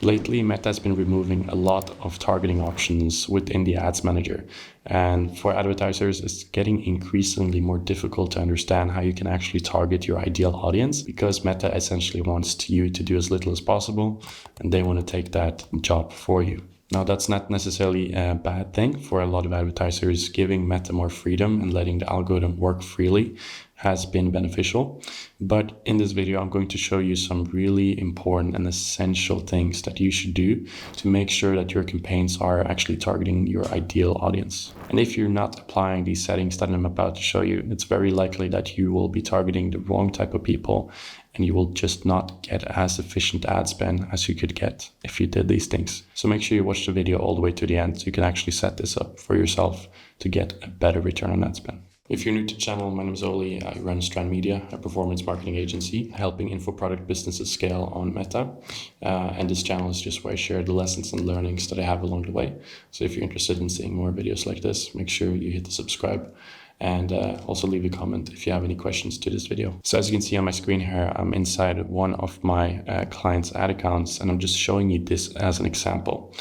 Lately, Meta has been removing a lot of targeting options within the ads manager. And for advertisers, it's getting increasingly more difficult to understand how you can actually target your ideal audience, because Meta essentially wants you to do as little as possible, and they want to take that job for you. Now, that's not necessarily a bad thing. For a lot of advertisers, giving Meta more freedom and letting the algorithm work freely has been beneficial. But in this video, I'm going to show you some really important and essential things that you should do to make sure that your campaigns are actually targeting your ideal audience. And if you're not applying these settings that I'm about to show you, it's very likely that you will be targeting the wrong type of people, and you will just not get as efficient ad spend as you could get if you did these things. So make sure you watch the video all the way to the end so you can actually set this up for yourself to get a better return on ad spend. If you're new to the channel, my name is Oli. I run Strand Media, a performance marketing agency, helping info product businesses scale on Meta. And this channel is just where I share the lessons and learnings that I have along the way. So if you're interested in seeing more videos like this, make sure you hit the subscribe. And also leave a comment if you have any questions to this video. So as you can see on my screen here, I'm inside one of my clients' ad accounts, and I'm just showing you this as an example.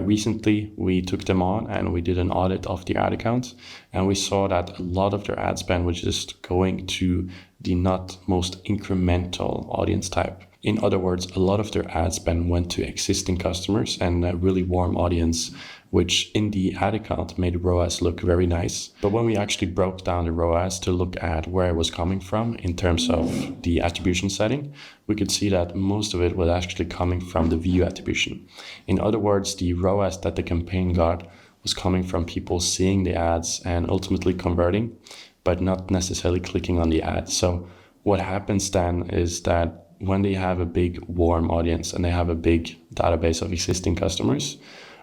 Recently, we took them on and we did an audit of the ad account, and we saw that a lot of their ad spend was just going to the not most incremental audience type. In other words, a lot of their ad spend went to existing customers and a really warm audience, which in the ad account made ROAS look very nice. But when we actually broke down the ROAS to look at where it was coming from in terms of the attribution setting, we could see that most of it was actually coming from the view attribution. In other words, the ROAS that the campaign got was coming from people seeing the ads and ultimately converting, but not necessarily clicking on the ad. So what happens then is that when they have a big warm audience and they have a big database of existing customers,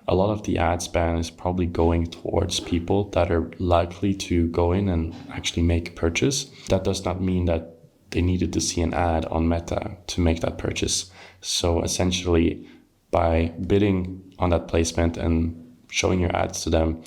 a lot of the ad spend is probably going towards people that are likely to go in and actually make a purchase. That does not mean that they needed to see an ad on Meta to make that purchase. So essentially, by bidding on that placement and showing your ads to them,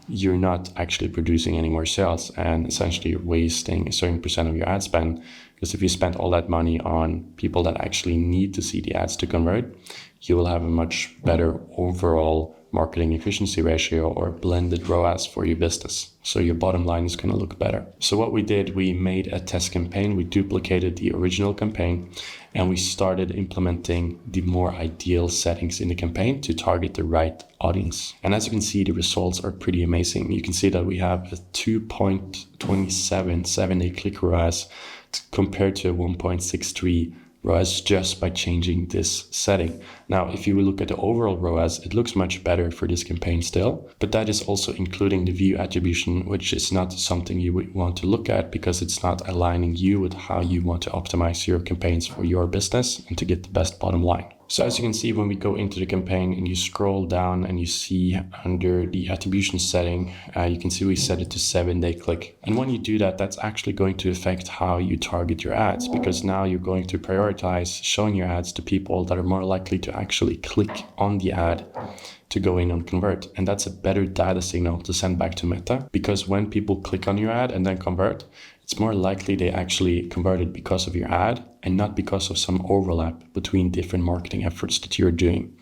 you're not actually producing any more sales, and essentially you're wasting a certain percent of your ad spend. Because if you spend all that money on people that actually need to see the ads to convert, you will have a much better overall marketing efficiency ratio or blended ROAS for your business. So your bottom line is going to look better. So what we did, we made a test campaign. We duplicated the original campaign and we started implementing the more ideal settings in the campaign to target the right audience. And as you can see, the results are pretty amazing. You can see that we have a 2.27 7-day click ROAS compared to a 1.63 ROAS just by changing this setting. Now, if you look at the overall ROAS, it looks much better for this campaign still, but that is also including the view attribution, which is not something you would want to look at because it's not aligning you with how you want to optimize your campaigns for your business and to get the best bottom line. So as you can see, when we go into the campaign and you scroll down and you see under the attribution setting, you can see we set it to 7-day click. And when you do that, that's actually going to affect how you target your ads, because now you're going to prioritize showing your ads to people that are more likely to actually click on the ad to go in and convert. And that's a better data signal to send back to Meta, because when people click on your ad and then convert, it's more likely they actually converted because of your ad and not because of some overlap between different marketing efforts that you're doing.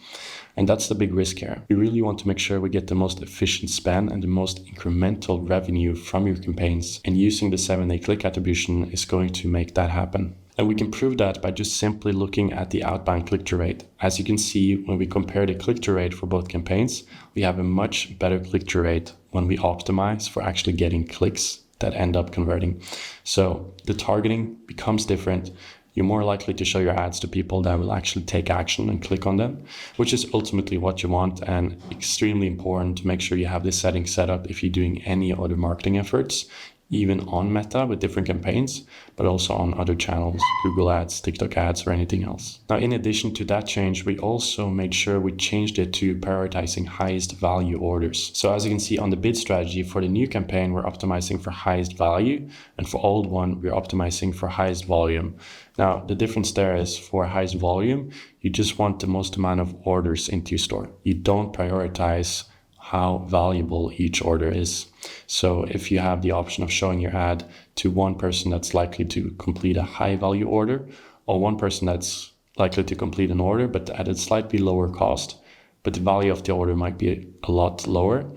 And that's the big risk here. We really want to make sure we get the most efficient spend and the most incremental revenue from your campaigns. And using the 7-day click attribution is going to make that happen. And we can prove that by just simply looking at the outbound click-through rate. As you can see, when we compare the click-through rate for both campaigns, we have a much better click-through rate when we optimize for actually getting clicks that end up converting. So the targeting becomes different. You're more likely to show your ads to people that will actually take action and click on them, which is ultimately what you want, and extremely important to make sure you have this setting set up if you're doing any other marketing efforts, even on Meta with different campaigns, but also on other channels, Google ads, TikTok ads, or anything else. Now, in addition to that change, we also made sure we changed it to prioritizing highest value orders. So as you can see on the bid strategy for the new campaign, we're optimizing for highest value, and for old one, we're optimizing for highest volume. Now, the difference there is for highest volume, you just want the most amount of orders into your store. You don't prioritize how valuable each order is. So if you have the option of showing your ad to one person that's likely to complete a high value order, or one person that's likely to complete an order, but at a slightly lower cost, but the value of the order might be a lot lower,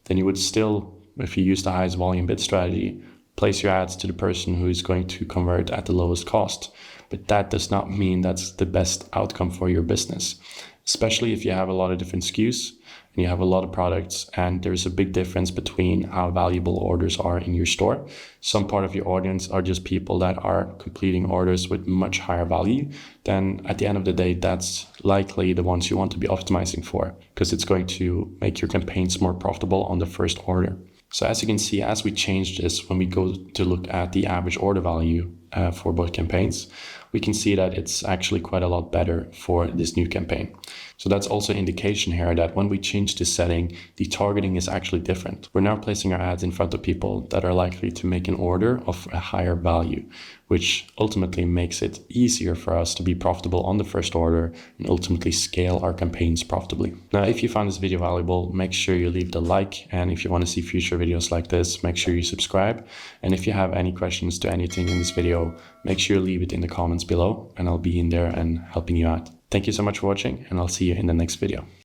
then you would still, if you use the highest volume bid strategy, place your ads to the person who is going to convert at the lowest cost. But that does not mean that's the best outcome for your business, especially if you have a lot of different SKUs and you have a lot of products and there's a big difference between how valuable orders are in your store. Some part of your audience are just people that are completing orders with much higher value. Then at the end of the day, that's likely the ones you want to be optimizing for, because it's going to make your campaigns more profitable on the first order. So as you can see, as we change this, when we go to look at the average order value for both campaigns, we can see that it's actually quite a lot better for this new campaign. So that's also an indication here that when we change this setting, the targeting is actually different. We're now placing our ads in front of people that are likely to make an order of a higher value, which ultimately makes it easier for us to be profitable on the first order and ultimately scale our campaigns profitably. Now, if you found this video valuable, make sure you leave the like. And if you want to see future videos like this, make sure you subscribe. And if you have any questions to anything in this video, make sure you leave it in the comments below and I'll be in there and helping you out. Thank you so much for watching, and I'll see you in the next video.